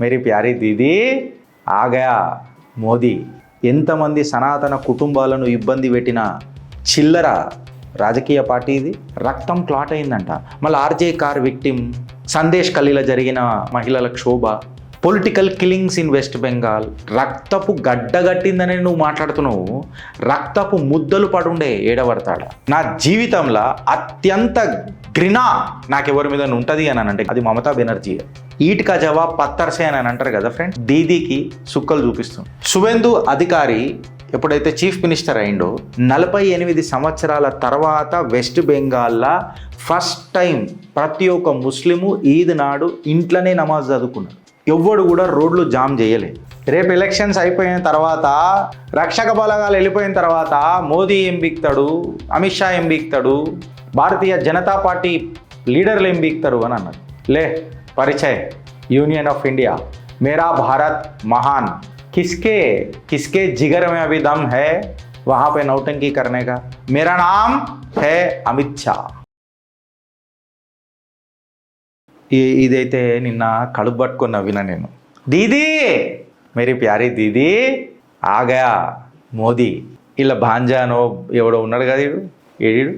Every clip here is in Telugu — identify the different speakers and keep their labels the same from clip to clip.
Speaker 1: మేరీ ప్యారీ దీదీ ఆగా మోదీ. ఎంతమంది సనాతన కుటుంబాలను ఇబ్బంది పెట్టిన చిల్లర రాజకీయ పార్టీ ఇది. రక్తం క్లాట్ అయిందంట. మళ్ళీ ఆర్జే కార్ విక్టిమ్, సందేశ్ ఖలీల జరిగిన మహిళల క్షోభ, political killings in west Bengal. రక్తపు గడ్డగట్టిందని నువ్వు మాట్లాడుతున్నావు. రక్తపు ముద్దలు పడుండే ఏడబడతాడా. నా జీవితంలో అత్యంత ఘృణ నాకెవరి మీద ఉంటుంది అని అంటే అది మమతా బెనర్జీ. ఈట్కా జవాబ్ పత్తర్సే అని అంటారు కదా ఫ్రెండ్. దీదీకి సుక్కలు చూపిస్తుంది. శువెందు అధికారి ఎప్పుడైతే చీఫ్ మినిస్టర్ అయిండో 48 సంవత్సరాల తర్వాత వెస్ట్ బెంగాల్లో ఫస్ట్ టైం ప్రతి ఒక్క ముస్లిము ఈద్ నాడు ఇంట్లోనే నమాజ్ చదువుకున్నారు. ఎవ్వడు కూడా రోడ్లు జామ్ చేయలే. రేపు ఎలక్షన్స్ అయిపోయిన తర్వాత, రక్షక బలగాలు వెళ్ళిపోయిన తర్వాత మోదీ ఏం బీక్తాడు, అమిత్ షా ఏం బీక్తాడు, భారతీయ జనతా పార్టీ లీడర్లు ఏం బీక్తారు అని అన్నారు. లే పరిచయ్ యూనియన్ ఆఫ్ ఇండియా, మేరా భారత్ మహాన్, किसके किसके जिगर में अभी दम है वहां पे नौटंकी करने का. मेरा नाम है अमित शाह. ఇదైతే నిన్న కడుపు పట్టుకొని నవ్వినా నేను. దీదీ మేరీ ప్యారీ దీదీ ఆగా మోదీ. ఇలా భాంజానో ఎవడో ఉన్నాడు కదా వీడు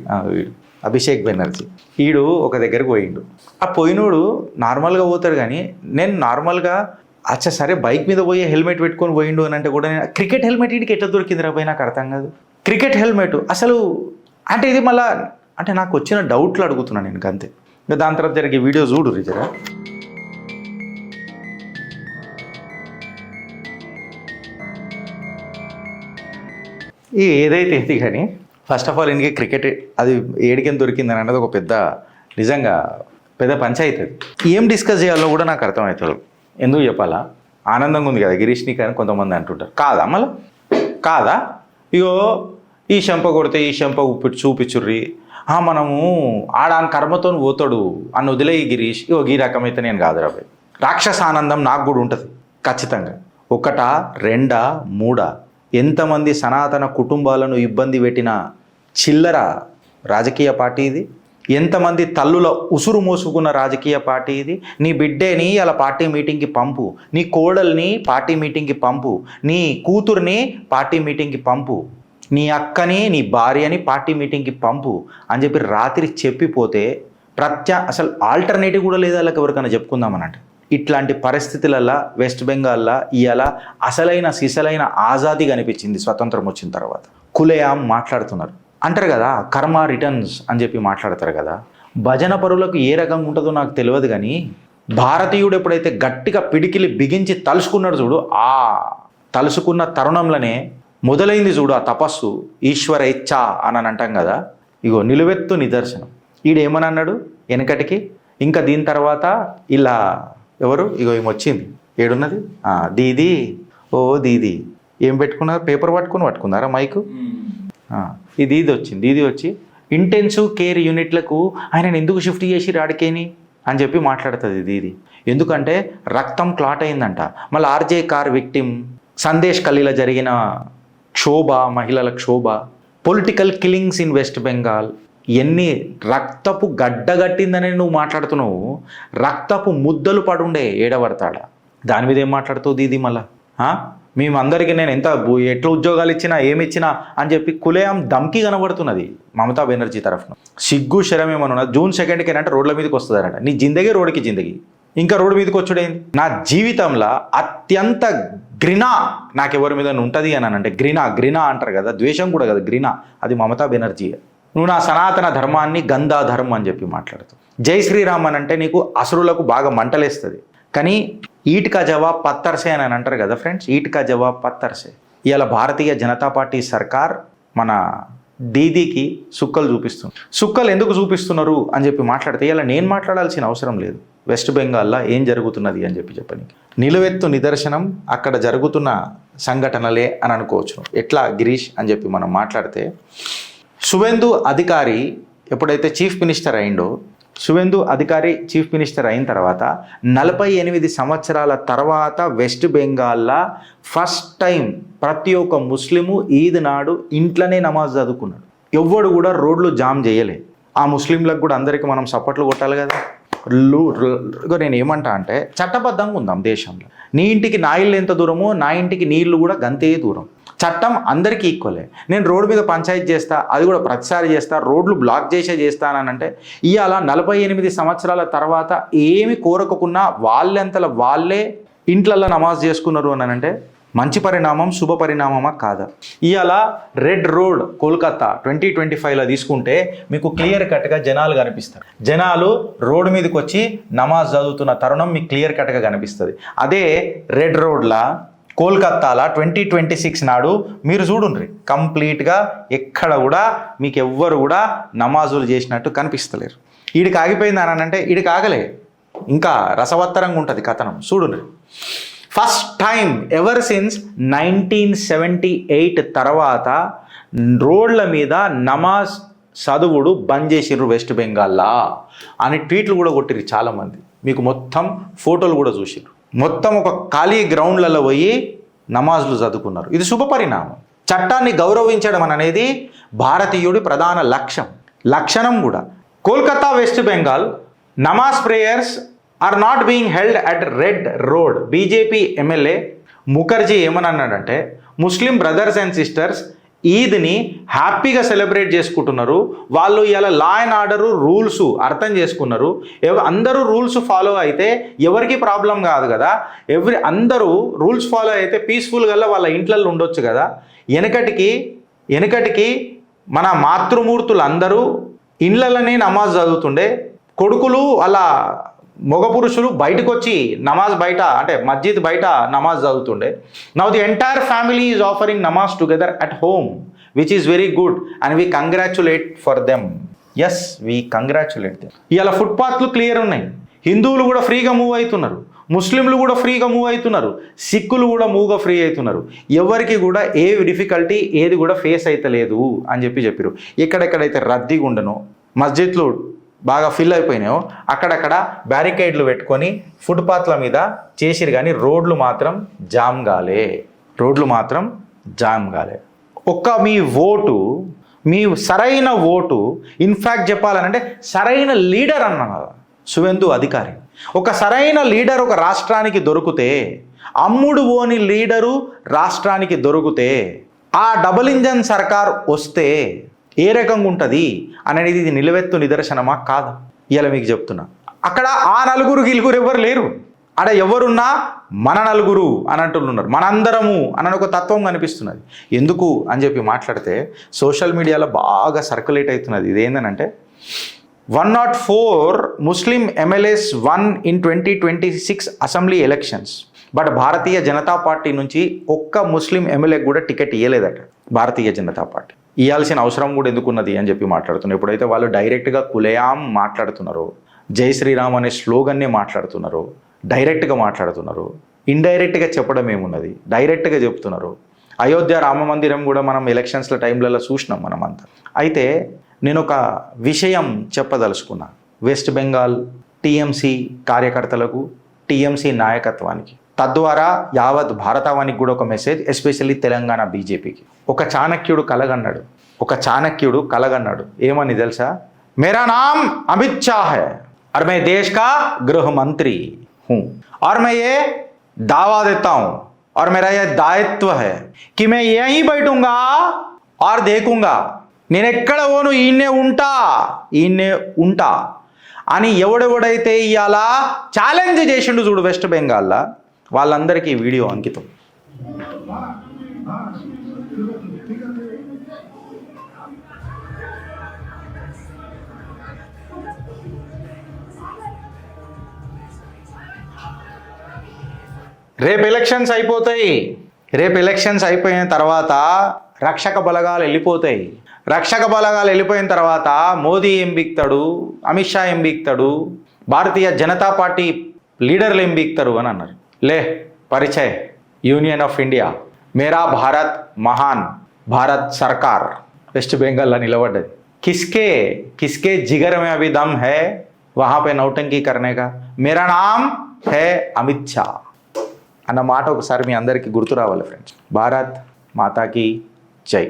Speaker 1: అభిషేక్ బెనర్జీ. వీడు ఒక దగ్గరికి పోయిండు. ఆ పోయినోడు నార్మల్గా పోతాడు కానీ నేను నార్మల్గా అచ్చా సరే బైక్ మీద పోయి హెల్మెట్ పెట్టుకొని పోయిండు అని అంటే కూడా నేను క్రికెట్ హెల్మెట్ వీడికి ఎట్లా దొరికిందిరా పోయి నాకు అర్థం కాదు. క్రికెట్ హెల్మెట్ అసలు అంటే ఇది మళ్ళా అంటే నాకు వచ్చిన డౌట్లు అడుగుతున్నాను నేను అంతే. ఇంకా దాని తర్వాత జరిగే వీడియో చూడు రిజరా. ఏదైతే ఇది కానీ ఫస్ట్ ఆఫ్ ఆల్ ఇంకే క్రికెట్ అది ఏడికేం దొరికిందని అన్నది ఒక పెద్ద నిజంగా పెద్ద పంచాయతీ. ఏం డిస్కస్ చేయాలో కూడా నాకు అర్థమవుతుంది. ఎందుకు చెప్పాలా, ఆనందంగా ఉంది కదా గిరీష్ని కానీ కొంతమంది అంటుంటారు. కాదా మళ్ళీ కాదా, ఇగో ఈ చెంప కొడితే ఈ చెంప చూపించుర్రి, మనము ఆడాన్ కర్మతో పోతాడు అని వదిలే ఈ గిరీష్. ఇగో ఈ రకమైతే నేను కాదు రాబాయ్. రాక్షస ఆనందం నాకు కూడా ఉంటుంది ఖచ్చితంగా. ఒకటా రెండా మూడా ఎంతమంది సనాతన కుటుంబాలను ఇబ్బంది పెట్టిన చిల్లర రాజకీయ పార్టీ ఇది. ఎంతమంది తల్లుల ఉసురు మోసుకున్న రాజకీయ పార్టీ ఇది. నీ బిడ్డని అలా పార్టీ మీటింగ్కి పంపు, నీ కోడల్ని పార్టీ మీటింగ్కి పంపు, నీ కూతుర్ని పార్టీ మీటింగ్కి పంపు, నీ అక్కని నీ భార్యని పార్టీ మీటింగ్కి పంపు అని చెప్పి రాత్రి చెప్పిపోతే అసలు ఆల్టర్నేటివ్ కూడా లేదా వాళ్ళకి ఎవరికైనా చెప్పుకుందామనంటే. ఇట్లాంటి పరిస్థితులల్లో వెస్ట్ బెంగాల్లో ఇవాళ అసలైన సిసలైన ఆజాదీ కనిపించింది స్వతంత్రం వచ్చిన తర్వాత. కులేయాం మాట్లాడుతున్నారు అంటారు కదా, కర్మ రిటర్న్స్ అని చెప్పి మాట్లాడతారు కదా. భజన పరులకు ఏ రకంగా ఉంటుందో నాకు తెలియదు కానీ భారతీయుడు ఎప్పుడైతే గట్టిగా పిడికిలి బిగించి తలుసుకున్నాడు చూడు, ఆ తలుసుకున్న తరుణంలోనే మొదలైంది చూడు ఆ తపస్సు. ఈశ్వర ఇచ్చా అని అంటాం కదా. ఇగో నిలువెత్తు నిదర్శనం. ఈడేమని అన్నాడు వెనకటికి. ఇంకా దీని తర్వాత ఇలా ఎవరు ఇగో ఏమొచ్చింది ఏడున్నది దీదీ. ఓ దీదీ ఏం పెట్టుకున్నారు, పేపర్ పట్టుకున్నారా మైకు. ఈ దీది వచ్చింది. దీది వచ్చి ఇంటెన్సివ్ కేర్ యూనిట్లకు ఆయనను ఎందుకు షిఫ్ట్ చేసి రాడికేని అని చెప్పి మాట్లాడుతుంది దీది. ఎందుకంటే రక్తం క్లాట్ అయిందంట. మళ్ళీ ఆర్జే కార్ విక్టిమ్, సందేశ్ ఖలీల జరిగిన క్షోభ, మహిళల క్షోభ, political killings in west Bengal. ఎన్ని రక్తపు గడ్డగట్టిందని నువ్వు మాట్లాడుతున్నావు. రక్తపు ముద్దలు పడుండే ఏడబడతాడా. దాని మీద ఏం మాట్లాడుతావు దీది మళ్ళా. మేమందరికీ నేను ఎట్లా ఉద్యోగాలు ఇచ్చినా ఏమిచ్చినా అని చెప్పి కులేయం దమ్కి కనబడుతున్నది మమతా బెనర్జీ తరఫున. సిగ్గు శరం ఏమన్నా జూన్ 2కి అంటే రోడ్ల మీదకి వస్తుందట. నీ జిందగీ రోడ్డుకి జిందగీ, ఇంకా రోడ్డు మీదకి వచ్చుడైంది. నా జీవితంలో అత్యంత ఘృణ నాకెవరి మీద ఉంటుంది అని అంటే ఘృణ అంటారు కదా, ద్వేషం కూడా కదా ఘృణ, అది మమతా బెనర్జీ. నువ్వు నా సనాతన ధర్మాన్ని గంధాధర్మం అని చెప్పి మాట్లాడుతావు. జై శ్రీరామ్ అని అంటే నీకు అసురులకు బాగా మంటలేస్తుంది. కానీ ఈట్కా జవాబ్ పత్తర్సే అని అంటారు కదా ఫ్రెండ్స్. ఈట్కా జవాబ్ పత్తర్సే. ఇవాళ భారతీయ జనతా పార్టీ సర్కార్ మన దీదీకి సుక్కలు చూపిస్తుంది. సుక్కలు ఎందుకు చూపిస్తున్నారు అని చెప్పి మాట్లాడితే ఇలా నేను మాట్లాడాల్సిన అవసరం లేదు. వెస్ట్ బెంగాల్లో ఏం జరుగుతున్నది అని చెప్పని నిలువెత్తు నిదర్శనం అక్కడ జరుగుతున్న సంఘటనలే అని అనుకోవచ్చు. ఎట్లా గిరీష్ అని చెప్పి మనం మాట్లాడితే, శువెందు అధికారి ఎప్పుడైతే చీఫ్ మినిస్టర్ అయిండో, శువెందు అధికారి చీఫ్ మినిస్టర్ అయిన తర్వాత 48 సంవత్సరాల తర్వాత వెస్ట్ బెంగాల్లో ఫస్ట్ టైం ప్రతి ఒక్క ముస్లిము ఈద్ నాడు ఇంట్లోనే నమాజ్ చదువుకున్నాడు. ఎవ్వడు కూడా రోడ్లు జామ్ చేయలే. ఆ ముస్లింలకు కూడా అందరికీ మనం సపోర్ట్లు కొట్టాలి కదా. నేను ఏమంటా అంటే చట్టబద్ధంగా ఉందాం దేశంలో. నీ ఇంటికి నా ఇల్లు ఎంత దూరమో నా ఇంటికి నీళ్లు కూడా గంతే దూరం. చట్టం అందరికీ ఈక్వలే. నేను రోడ్డు మీద పంచాయతీ చేస్తా, అది కూడా ప్రతిసారి చేస్తా, రోడ్లు బ్లాక్ చేస్తానంటే ఇవాళ 48 సంవత్సరాల తర్వాత ఏమి కోరకకున్నా వాళ్ళంతలో వాళ్ళే ఇంట్లల్లో నమాజ్ చేసుకున్నారు అని అంటే మంచి పరిణామం, శుభ పరిణామమా కాదా? ఇవాళ రెడ్ రోడ్ కోల్కతా 2025లో తీసుకుంటే మీకు క్లియర్ కట్గా జనాలు కనిపిస్తారు. జనాలు రోడ్డు మీదకి వచ్చి నమాజ్ చదువుతున్న తరుణం మీకు క్లియర్ కట్గా కనిపిస్తుంది. అదే రెడ్ రోడ్లా కోల్కతాలో 2026 నాడు మీరు చూడుండ్రి, కంప్లీట్గా ఎక్కడ కూడా మీకు ఎవ్వరు కూడా నమాజులు చేసినట్టు కనిపిస్తలేరు. ఈడికి ఆగిపోయింది అని అంటే ఈడికి ఆగలే, ఇంకా రసవత్తరంగా ఉంటుంది కథనం. చూడుండ్రి, ఫస్ట్ టైం ఎవర్ సిన్స్ 1978 తర్వాత రోడ్ల మీద నమాజ్ చదువుడు బంద్ చేసిర్రు వెస్ట్ బెంగాల్లా అని ట్వీట్లు కూడా కొట్టిర్రు చాలామంది. మీకు మొత్తం ఫోటోలు కూడా చూసిర్రు. మొత్తం ఒక ఖాళీ గ్రౌండ్లలో పోయి నమాజ్లు చదువుకున్నారు. ఇది శుభ పరిణామం. చట్టాన్ని గౌరవించడం అనేది భారతీయుడి ప్రధాన లక్షణం కూడా. కోల్కతా వెస్ట్ బెంగాల్ నమాజ్ prayers are not being held at Red Road. BJP MLA Mukherjee ఏమన్నాడంటే ముస్లిం బ్రదర్స్ అండ్ సిస్టర్స్ ఈద్ని హ్యాపీగా సెలబ్రేట్ చేసుకుంటున్నారు. వాళ్ళు ఇలా లా అండ్ ఆర్డర్ రూల్స్ అర్థం చేసుకున్నారు. అందరూ రూల్స్ ఫాలో అయితే ఎవరికి ప్రాబ్లం కాదు కదా. అందరూ రూల్స్ ఫాలో అయితే పీస్ఫుల్గా వాళ్ళ ఇంట్లలో ఉండొచ్చు కదా. వెనకటికి మన మాతృమూర్తులు అందరూ ఇండ్లలోనే నమాజ్ చదువుతుండే. కొడుకులు అలా మగ పురుషులు బయటకు వచ్చి నమాజ్ బయట అంటే మస్జిద్ బయట నమాజ్ చదువుతుండే. Now the entire family is offering నమాజ్ together at home, which is very good and we congratulate for them. Yes, we congratulate them. ఇవాళ ఫుట్పాత్లు క్లియర్ ఉన్నాయి. హిందువులు కూడా ఫ్రీగా మూవ్ అవుతున్నారు, ముస్లింలు కూడా ఫ్రీగా మూవ్ అవుతున్నారు, సిక్కులు కూడా మూవ్గా ఫ్రీ అవుతున్నారు. ఎవరికి కూడా ఏ డిఫికల్టీ ఏది కూడా ఫేస్ అవుతలేదు అని చెప్పారు. ఎక్కడెక్కడైతే రద్దీగా ఉండనో, మస్జిద్లు బాగా ఫిల్ అయిపోయినాయో అక్కడక్కడ బ్యారికేడ్లు పెట్టుకొని ఫుట్పాత్ల మీద చేసిరు, కానీ రోడ్లు మాత్రం జామ్ కాలే. ఒక్క మీ ఓటు, మీ సరైన ఓటు, ఇన్ఫ్యాక్ట్ చెప్పాలనంటే సరైన లీడర్ అన్న సువేందు అధికారి. ఒక సరైన లీడర్ ఒక రాష్ట్రానికి దొరికితే, అమ్ముడు ఓని లీడరు రాష్ట్రానికి దొరికితే, ఆ డబుల్ ఇంజన్ సర్కార్ వస్తే ఏ రకంగా ఉంటుంది అనేది ఇది నిలవెత్తు నిదర్శనమా కాదా? ఇలా మీకు చెప్తున్నా. అక్కడ ఆ నలుగురు ఎవరు లేరు. ఆడ ఎవరున్నా మన నలుగురు అని అంటున్నారు, మనందరము అని ఒక తత్వం కనిపిస్తున్నది. ఎందుకు అని చెప్పి మాట్లాడితే సోషల్ మీడియాలో బాగా సర్క్యులేట్ అవుతున్నది. ఇదేంటంటే 104 ముస్లిం MLAs one in 2026 assembly elections. But Bharatiya Janata party నుంచి ఒక్క ముస్లిం ఎమ్మెల్యేకి కూడా టికెట్ ఇవ్వలేదట భారతీయ జనతా పార్టీ. ఇవ్వాల్సిన అవసరం కూడా ఎందుకున్నది అని చెప్పి మాట్లాడుతున్నారు. ఎప్పుడైతే వాళ్ళు డైరెక్ట్గా కులయాం మాట్లాడుతున్నారో, జై శ్రీరామ్ అనే స్లోగన్నే మాట్లాడుతున్నారు, డైరెక్ట్గా మాట్లాడుతున్నారు. ఇండైరెక్ట్గా చెప్పడం ఏమున్నది, డైరెక్ట్గా చెప్తున్నారు. అయోధ్య రామ మందిరం కూడా మనం ఎలక్షన్స్ల టైంలలో చూసినాం మనమంతా. అయితే నేను ఒక విషయం చెప్పదలుచుకున్నా. వెస్ట్ బెంగాల్ టీఎంసీ కార్యకర్తలకు, టీఎంసీ నాయకత్వానికి, తద్వారా యావత్ భారతావానికి కూడా ఒక మెసేజ్, ఎస్పెషల్లీ తెలంగాణ బీజేపీకి. ఒక చాణక్యుడు కలగన్నాడు. ఏమని తెలుసా? మేరా నామ్ అమిత్ షా హై और मैं देश का गृह मंत्री हूँ और मैं ये दावा देता हूँ और मेरा ये दायित्व है कि मैं यहीं बैठूंगा और देखूंगा, నేను ఎక్కడ పోను, ఈయన్నే ఉంటా అని ఎవడెవడైతే ఇవాళ ఛాలెంజ్ చేసిండు చూడు వెస్ట్ బెంగాల్లో, వాళ్ళందరికీ వీడియో అంకితం. రేపు ఎలక్షన్స్ అయిపోయిన తర్వాత రక్షక బలగాలు వెళ్ళిపోయిన తర్వాత మోదీ ఏం బీక్తాడు, అమిత్ షా ఏం బీక్తాడు, భారతీయ జనతా పార్టీ లీడర్లు ఏం బీక్తారు అని అన్నారు. ले परिचय यूनियन ऑफ इंडिया मेरा भारत महान भारत सरकार वेस्ट बंगाल निलबड्डది. किसके जिगर में अभी दम है वहां पे नौटंकी करने का? मेरा नाम है अमित शाह అన్న మాట ఒకసారి మీ అందరికీ గుర్తు రావాలి ఫ్రెండ్స్. భారత్ మాతాకి జై.